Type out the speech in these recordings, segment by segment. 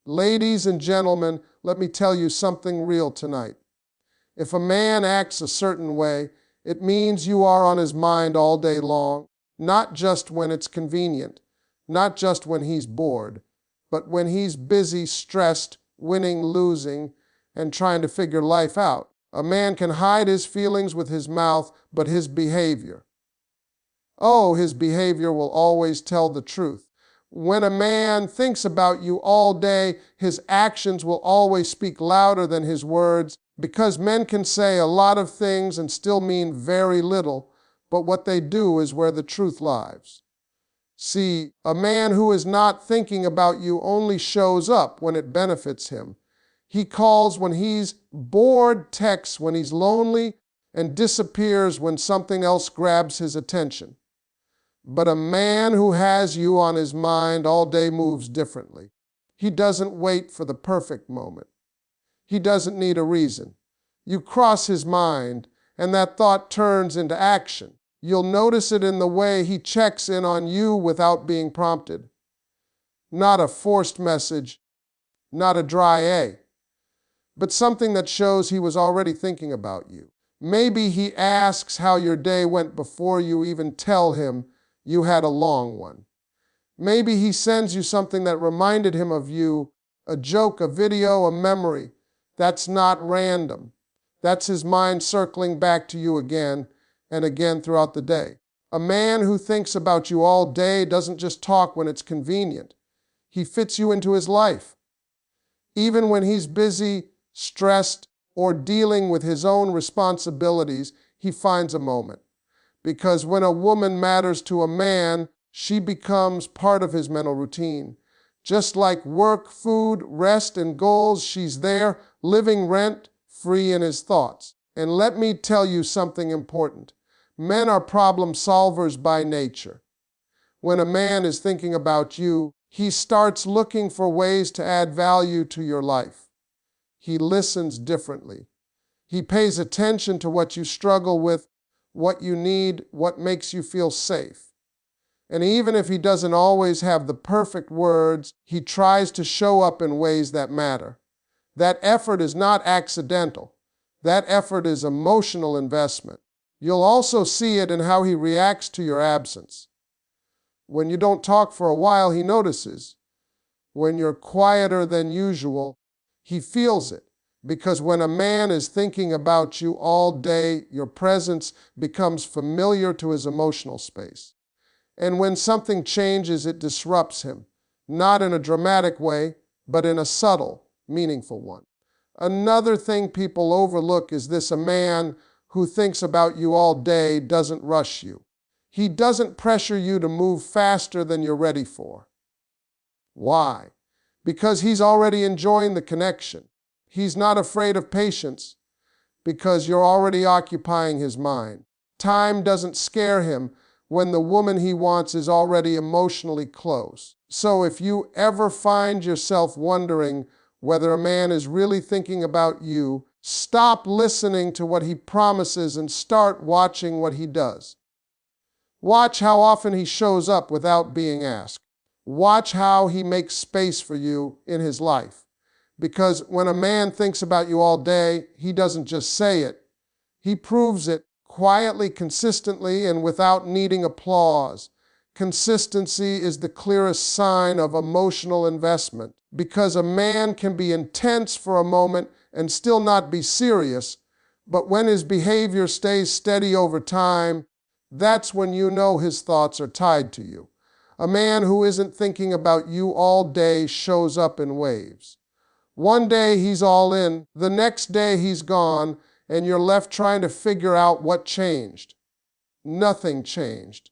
Ladies and gentlemen, let me tell you something real tonight. If a man acts a certain way, it means you are on his mind all day long, not just when it's convenient, not just when he's bored, but when he's busy, stressed, winning, losing, and trying to figure life out. A man can hide his feelings with his mouth, but his behavior, his behavior will always tell the truth. When a man thinks about you all day, his actions will always speak louder than his words, because men can say a lot of things and still mean very little, but what they do is where the truth lies. See, a man who is not thinking about you only shows up when it benefits him. He calls when he's bored, texts when he's lonely, and disappears when something else grabs his attention. But a man who has you on his mind all day moves differently. He doesn't wait for the perfect moment. He doesn't need a reason. You cross his mind, and that thought turns into action. You'll notice it in the way he checks in on you without being prompted. Not a forced message, not a dry A, but something that shows he was already thinking about you. Maybe he asks how your day went before you even tell him you had a long one. Maybe he sends you something that reminded him of you, a joke, a video, a memory. That's not random. That's his mind circling back to you again and again throughout the day. A man who thinks about you all day doesn't just talk when it's convenient. He fits you into his life. Even when he's busy, stressed, or dealing with his own responsibilities, he finds a moment. Because when a woman matters to a man, she becomes part of his mental routine. Just like work, food, rest, and goals, she's there, living rent-free in his thoughts. And let me tell you something important. Men are problem solvers by nature. When a man is thinking about you, he starts looking for ways to add value to your life. He listens differently. He pays attention to what you struggle with, what you need, what makes you feel safe. And even if he doesn't always have the perfect words, he tries to show up in ways that matter. That effort is not accidental. That effort is emotional investment. You'll also see it in how he reacts to your absence. When you don't talk for a while, he notices. When you're quieter than usual, he feels it. Because when a man is thinking about you all day, your presence becomes familiar to his emotional space. And when something changes, it disrupts him, not in a dramatic way, but in a subtle, meaningful one. Another thing people overlook is this: a man who thinks about you all day doesn't rush you. He doesn't pressure you to move faster than you're ready for. Why? Because he's already enjoying the connection. He's not afraid of patience because you're already occupying his mind. Time doesn't scare him when the woman he wants is already emotionally close. So if you ever find yourself wondering whether a man is really thinking about you, stop listening to what he promises and start watching what he does. Watch how often he shows up without being asked. Watch how he makes space for you in his life. Because when a man thinks about you all day, he doesn't just say it. He proves it quietly, consistently, and without needing applause. Consistency is the clearest sign of emotional investment. Because a man can be intense for a moment and still not be serious, but when his behavior stays steady over time, that's when you know his thoughts are tied to you. A man who isn't thinking about you all day shows up in waves. One day he's all in, the next day he's gone, and you're left trying to figure out what changed. Nothing changed.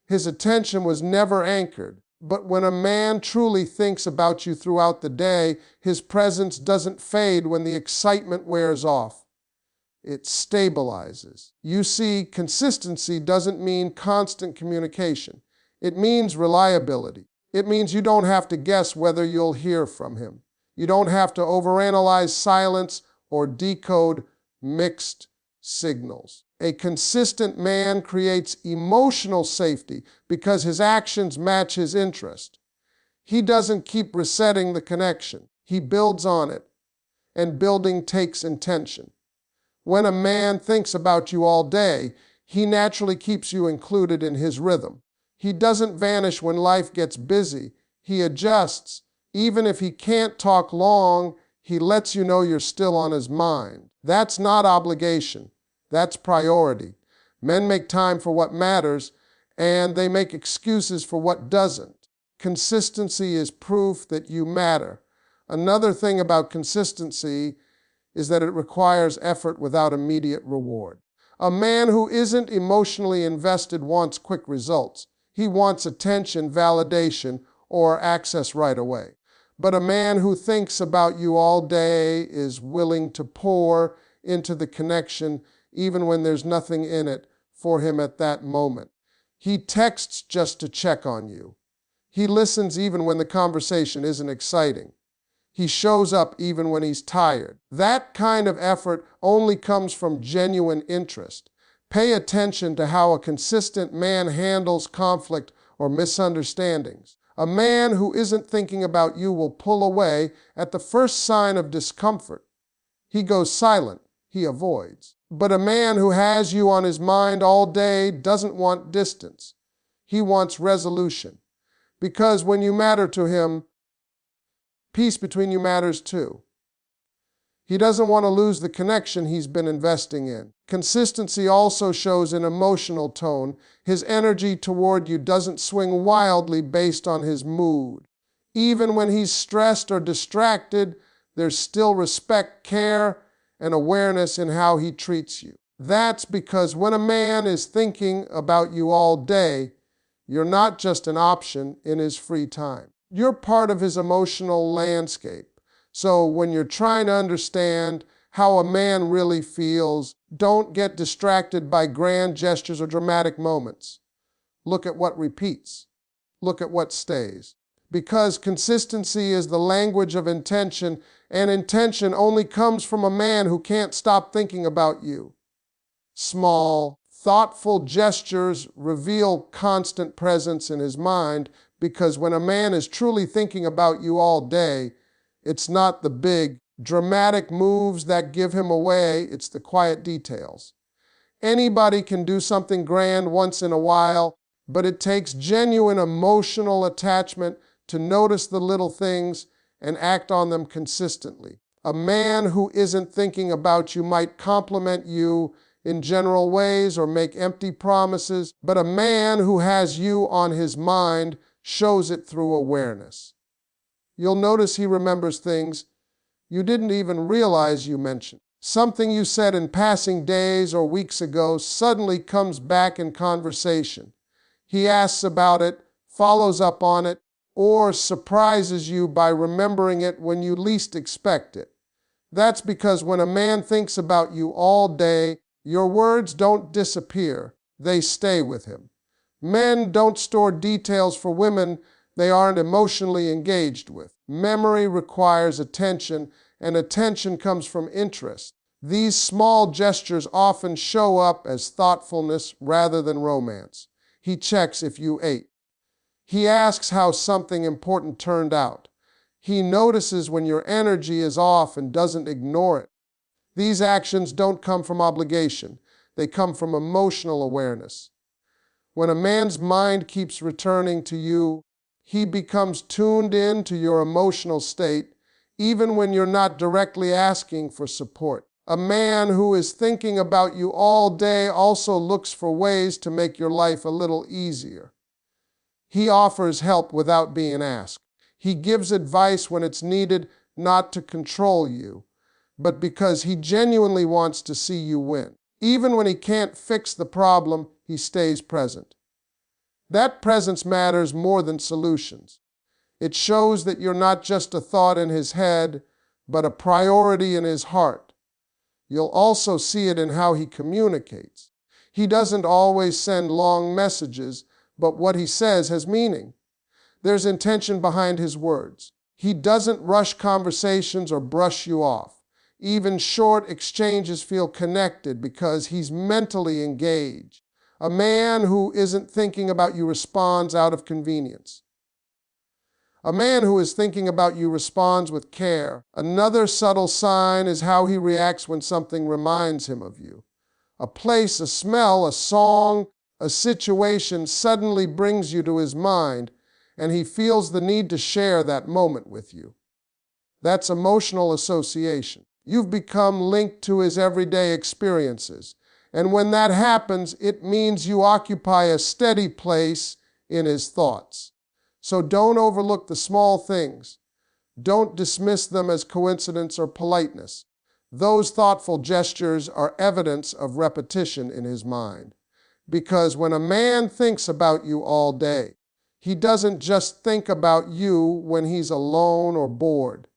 His attention was never anchored. But when a man truly thinks about you throughout the day, his presence doesn't fade when the excitement wears off. It stabilizes. You see, consistency doesn't mean constant communication. It means reliability. It means you don't have to guess whether you'll hear from him. You don't have to overanalyze silence or decode mixed signals. A consistent man creates emotional safety because his actions match his interest. He doesn't keep resetting the connection. He builds on it, and building takes intention. When a man thinks about you all day, he naturally keeps you included in his rhythm. He doesn't vanish when life gets busy. He adjusts. Even if he can't talk long, he lets you know you're still on his mind. That's not obligation. That's priority. Men make time for what matters, and they make excuses for what doesn't. Consistency is proof that you matter. Another thing about consistency is that it requires effort without immediate reward. A man who isn't emotionally invested wants quick results. He wants attention, validation, or access right away. But a man who thinks about you all day is willing to pour into the connection even when there's nothing in it for him at that moment. He texts just to check on you. He listens even when the conversation isn't exciting. He shows up even when he's tired. That kind of effort only comes from genuine interest. Pay attention to how a consistent man handles conflict or misunderstandings. A man who isn't thinking about you will pull away at the first sign of discomfort. He goes silent. He avoids. But a man who has you on his mind all day doesn't want distance. He wants resolution. Because when you matter to him, peace between you matters too. He doesn't want to lose the connection he's been investing in. Consistency also shows an emotional tone. His energy toward you doesn't swing wildly based on his mood. Even when he's stressed or distracted, there's still respect, care, and awareness in how he treats you. That's because when a man is thinking about you all day, you're not just an option in his free time. You're part of his emotional landscape. So when you're trying to understand how a man really feels, don't get distracted by grand gestures or dramatic moments. Look at what repeats. Look at what stays. Because consistency is the language of intention, and intention only comes from a man who can't stop thinking about you. Small, thoughtful gestures reveal constant presence in his mind, because when a man is truly thinking about you all day, it's not the big, dramatic moves that give him away, it's the quiet details. Anybody can do something grand once in a while, but it takes genuine emotional attachment to notice the little things and act on them consistently. A man who isn't thinking about you might compliment you in general ways or make empty promises, but a man who has you on his mind shows it through awareness. You'll notice he remembers things you didn't even realize you mentioned. Something you said in passing days or weeks ago suddenly comes back in conversation. He asks about it, follows up on it, or surprises you by remembering it when you least expect it. That's because when a man thinks about you all day, your words don't disappear, they stay with him. Men don't store details for women they aren't emotionally engaged with. Memory requires attention, and attention comes from interest. These small gestures often show up as thoughtfulness rather than romance. He checks if you ate. He asks how something important turned out. He notices when your energy is off and doesn't ignore it. These actions don't come from obligation. They come from emotional awareness. When a man's mind keeps returning to you, he becomes tuned in to your emotional state, even when you're not directly asking for support. A man who is thinking about you all day also looks for ways to make your life a little easier. He offers help without being asked. He gives advice when it's needed, not to control you, but because he genuinely wants to see you win. Even when he can't fix the problem, he stays present. That presence matters more than solutions. It shows that you're not just a thought in his head, but a priority in his heart. You'll also see it in how he communicates. He doesn't always send long messages, but what he says has meaning. There's intention behind his words. He doesn't rush conversations or brush you off. Even short exchanges feel connected because he's mentally engaged. A man who isn't thinking about you responds out of convenience. A man who is thinking about you responds with care. Another subtle sign is how he reacts when something reminds him of you. A place, a smell, a song, a situation suddenly brings you to his mind, and he feels the need to share that moment with you. That's emotional association. You've become linked to his everyday experiences. And when that happens, it means you occupy a steady place in his thoughts. So don't overlook the small things. Don't dismiss them as coincidence or politeness. Those thoughtful gestures are evidence of repetition in his mind. Because when a man thinks about you all day, he doesn't just think about you when he's alone or bored.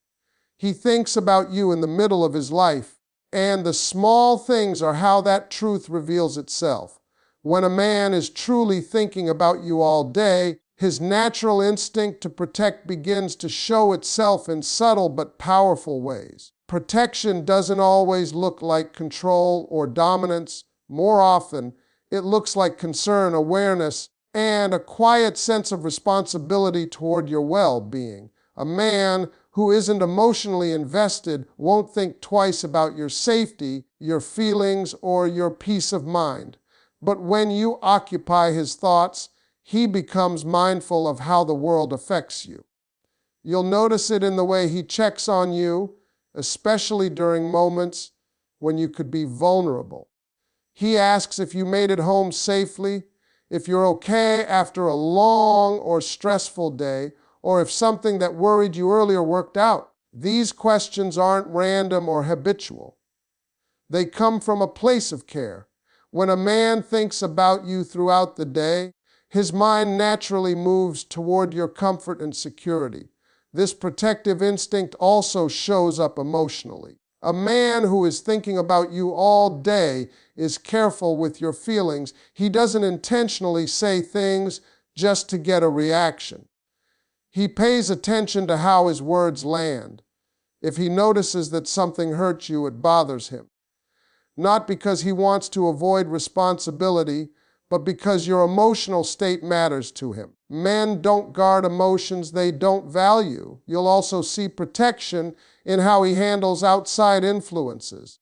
He thinks about you in the middle of his life, and the small things are how that truth reveals itself. When a man is truly thinking about you all day, his natural instinct to protect begins to show itself in subtle but powerful ways. Protection doesn't always look like control or dominance. More often, it looks like concern, awareness, and a quiet sense of responsibility toward your well-being. A man who isn't emotionally invested won't think twice about your safety, your feelings, or your peace of mind. But when you occupy his thoughts, he becomes mindful of how the world affects you. You'll notice it in the way he checks on you, especially during moments when you could be vulnerable. He asks if you made it home safely, if you're okay after a long or stressful day, or if something that worried you earlier worked out. These questions aren't random or habitual. They come from a place of care. When a man thinks about you throughout the day, his mind naturally moves toward your comfort and security. This protective instinct also shows up emotionally. A man who is thinking about you all day is careful with your feelings. He doesn't intentionally say things just to get a reaction. He pays attention to how his words land. If he notices that something hurts you, it bothers him. Not because he wants to avoid responsibility, but because your emotional state matters to him. Men don't guard emotions they don't value. You'll also see protection in how he handles outside influences.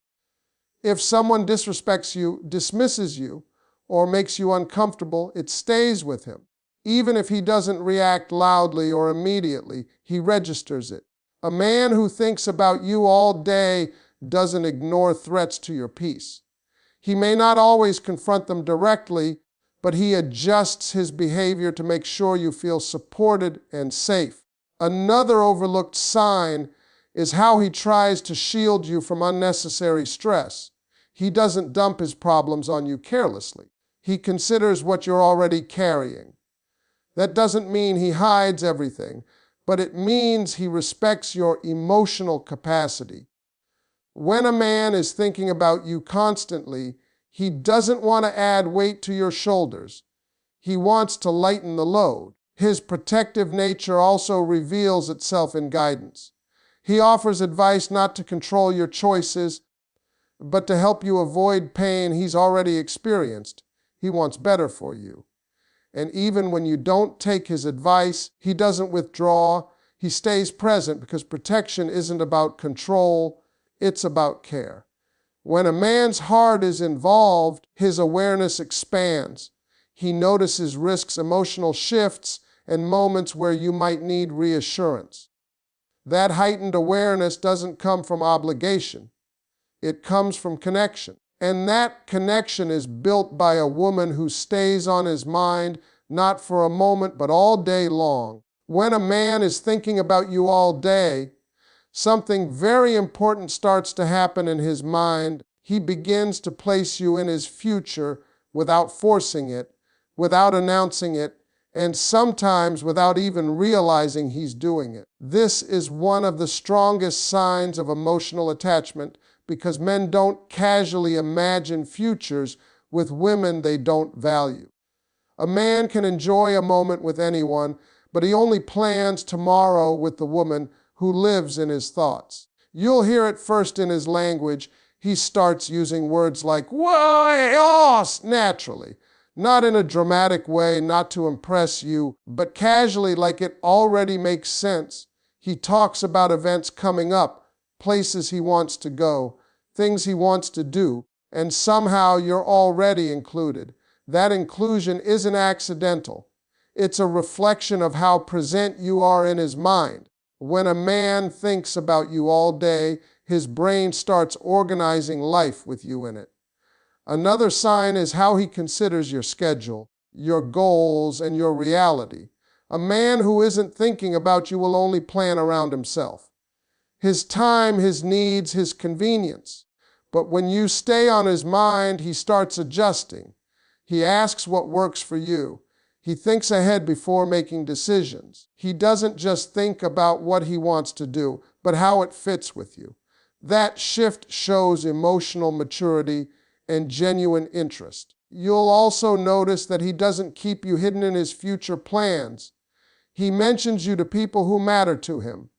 If someone disrespects you, dismisses you, or makes you uncomfortable, it stays with him. Even if he doesn't react loudly or immediately, he registers it. A man who thinks about you all day doesn't ignore threats to your peace. He may not always confront them directly, but he adjusts his behavior to make sure you feel supported and safe. Another overlooked sign is how he tries to shield you from unnecessary stress. He doesn't dump his problems on you carelessly. He considers what you're already carrying. That doesn't mean he hides everything, but it means he respects your emotional capacity. When a man is thinking about you constantly, he doesn't want to add weight to your shoulders. He wants to lighten the load. His protective nature also reveals itself in guidance. He offers advice not to control your choices, but to help you avoid pain he's already experienced. He wants better for you. And even when you don't take his advice, he doesn't withdraw. He stays present because protection isn't about control, it's about care. When a man's heart is involved, his awareness expands. He notices risks, emotional shifts, and moments where you might need reassurance. That heightened awareness doesn't come from obligation. It comes from connection. And that connection is built by a woman who stays on his mind, not for a moment, but all day long. When a man is thinking about you all day, something very important starts to happen in his mind. He begins to place you in his future without forcing it, without announcing it, and sometimes without even realizing he's doing it. This is one of the strongest signs of emotional attachment because men don't casually imagine futures with women they don't value. A man can enjoy a moment with anyone, but he only plans tomorrow with the woman who lives in his thoughts. You'll hear it first in his language. He starts using words like "why," naturally. Not in a dramatic way, not to impress you, but casually, like it already makes sense. He talks about events coming up, places he wants to go, things he wants to do, and somehow you're already included. That inclusion isn't accidental. It's a reflection of how present you are in his mind. When a man thinks about you all day, his brain starts organizing life with you in it. Another sign is how he considers your schedule, your goals, and your reality. A man who isn't thinking about you will only plan around himself. His time, his needs, his convenience. But when you stay on his mind, he starts adjusting. He asks what works for you. He thinks ahead before making decisions. He doesn't just think about what he wants to do, but how it fits with you. That shift shows emotional maturity and genuine interest. You'll also notice that he doesn't keep you hidden in his future plans. He mentions you to people who matter to him.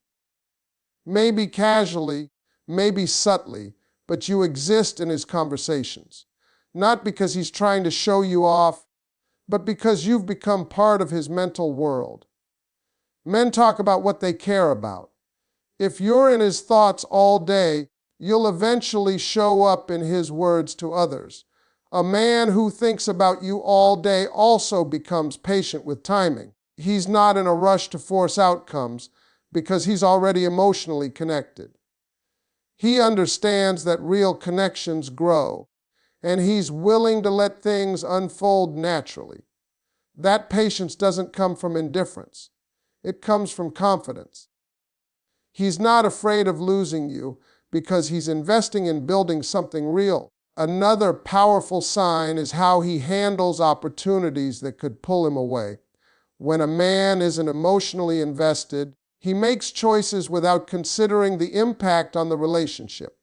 Maybe casually, maybe subtly, but you exist in his conversations. Not because he's trying to show you off, but because you've become part of his mental world. Men talk about what they care about. If you're in his thoughts all day, you'll eventually show up in his words to others. A man who thinks about you all day also becomes patient with timing. He's not in a rush to force outcomes because he's already emotionally connected. He understands that real connections grow, and he's willing to let things unfold naturally. That patience doesn't come from indifference. It comes from confidence. He's not afraid of losing you because he's investing in building something real. Another powerful sign is how he handles opportunities that could pull him away. When a man isn't emotionally invested, he makes choices without considering the impact on the relationship.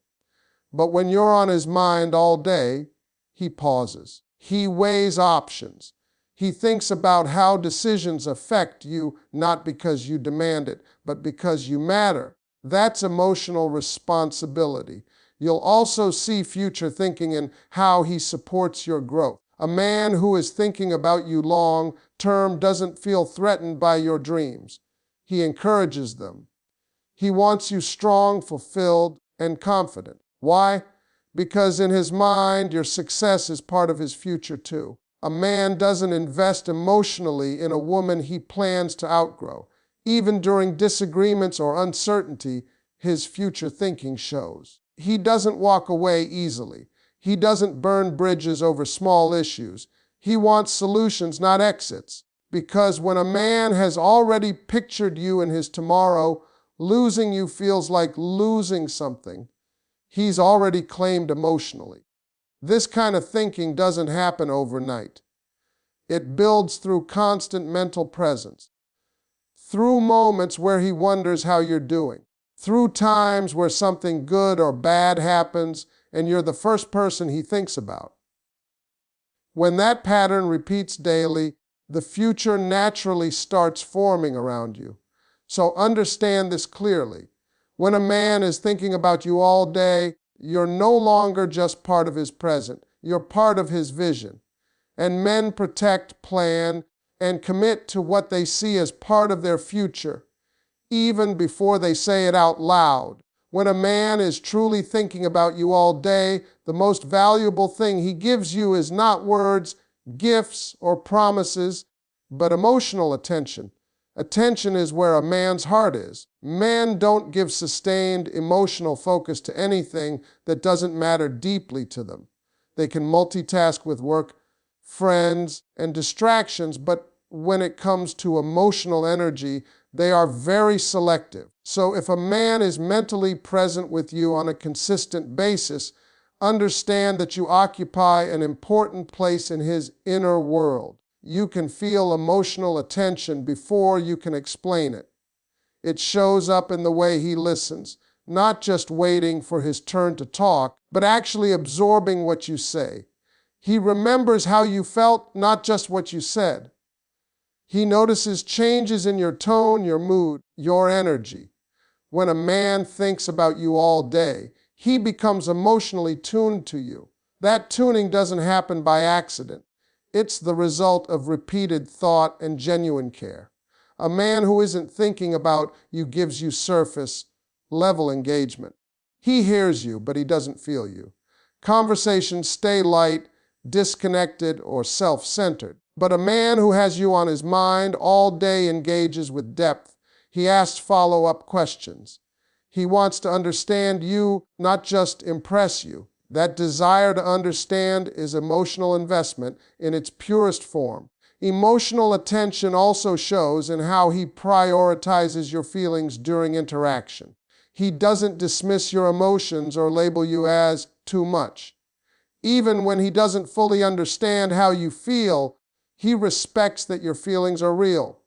But when you're on his mind all day, he pauses. He weighs options. He thinks about how decisions affect you, not because you demand it, but because you matter. That's emotional responsibility. You'll also see future thinking in how he supports your growth. A man who is thinking about you long term doesn't feel threatened by your dreams. He encourages them. He wants you strong, fulfilled, and confident. Why? Because in his mind, your success is part of his future too. A man doesn't invest emotionally in a woman he plans to outgrow. Even during disagreements or uncertainty, his future thinking shows. He doesn't walk away easily. He doesn't burn bridges over small issues. He wants solutions, not exits. Because when a man has already pictured you in his tomorrow, losing you feels like losing something he's already claimed emotionally. This kind of thinking doesn't happen overnight. It builds through constant mental presence, through moments where he wonders how you're doing, through times where something good or bad happens and you're the first person he thinks about. When that pattern repeats daily, the future naturally starts forming around you. So understand this clearly. When a man is thinking about you all day, you're no longer just part of his present. You're part of his vision. And men protect, plan, and commit to what they see as part of their future, even before they say it out loud. When a man is truly thinking about you all day, the most valuable thing he gives you is not words, gifts, or promises, but emotional attention. Attention is where a man's heart is. Men don't give sustained emotional focus to anything that doesn't matter deeply to them. They can multitask with work, friends, and distractions, but when it comes to emotional energy, they are very selective. So if a man is mentally present with you on a consistent basis, understand that you occupy an important place in his inner world. You can feel emotional attention before you can explain it. It shows up in the way he listens, not just waiting for his turn to talk, but actually absorbing what you say. He remembers how you felt, not just what you said. He notices changes in your tone, your mood, your energy. When a man thinks about you all day, he becomes emotionally tuned to you. That tuning doesn't happen by accident. It's the result of repeated thought and genuine care. A man who isn't thinking about you gives you surface level engagement. He hears you, but he doesn't feel you. Conversations stay light, disconnected, or self-centered. But a man who has you on his mind all day engages with depth. He asks follow-up questions. He wants to understand you, not just impress you. That desire to understand is emotional investment in its purest form. Emotional attention also shows in how he prioritizes your feelings during interaction. He doesn't dismiss your emotions or label you as too much. Even when he doesn't fully understand how you feel, he respects that your feelings are real.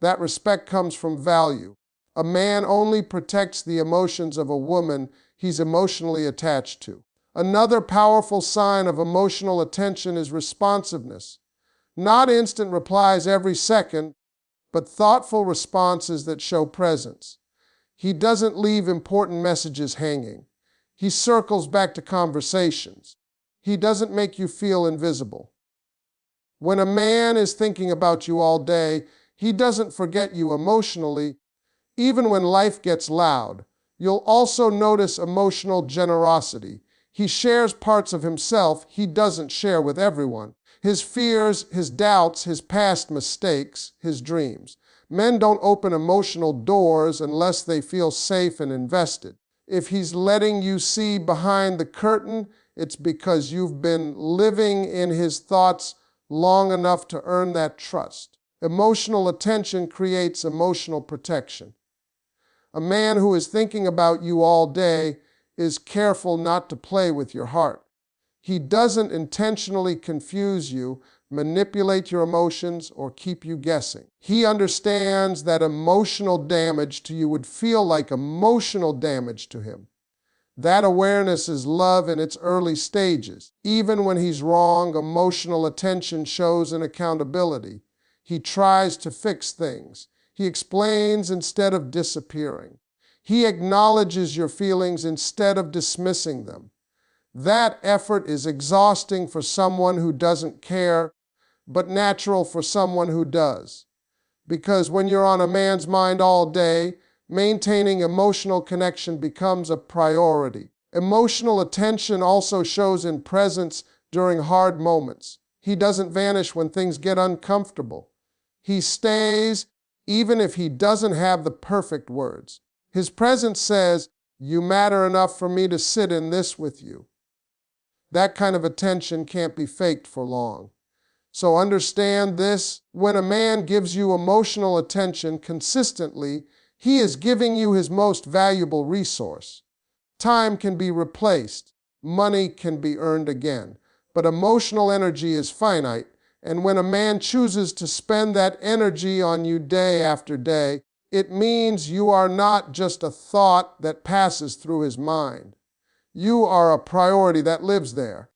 That respect comes from value. A man only protects the emotions of a woman he's emotionally attached to. Another powerful sign of emotional attention is responsiveness. Not instant replies every second, but thoughtful responses that show presence. He doesn't leave important messages hanging. He circles back to conversations. He doesn't make you feel invisible. When a man is thinking about you all day, he doesn't forget you emotionally. Even when life gets loud, you'll also notice emotional generosity. He shares parts of himself he doesn't share with everyone. His fears, his doubts, his past mistakes, his dreams. Men don't open emotional doors unless they feel safe and invested. If he's letting you see behind the curtain, it's because you've been living in his thoughts long enough to earn that trust. Emotional attention creates emotional protection. A man who is thinking about you all day is careful not to play with your heart. He doesn't intentionally confuse you, manipulate your emotions, or keep you guessing. He understands that emotional damage to you would feel like emotional damage to him. That awareness is love in its early stages. Even when he's wrong, emotional attention shows an accountability. He tries to fix things. He explains instead of disappearing. He acknowledges your feelings instead of dismissing them. That effort is exhausting for someone who doesn't care, but natural for someone who does. Because when you're on a man's mind all day, maintaining emotional connection becomes a priority. Emotional attention also shows in presence during hard moments. He doesn't vanish when things get uncomfortable. He stays even if he doesn't have the perfect words. His presence says, "You matter enough for me to sit in this with you." That kind of attention can't be faked for long. So understand this: when a man gives you emotional attention consistently, he is giving you his most valuable resource. Time can be replaced, money can be earned again, but emotional energy is finite, and when a man chooses to spend that energy on you day after day, it means you are not just a thought that passes through his mind. You are a priority that lives there.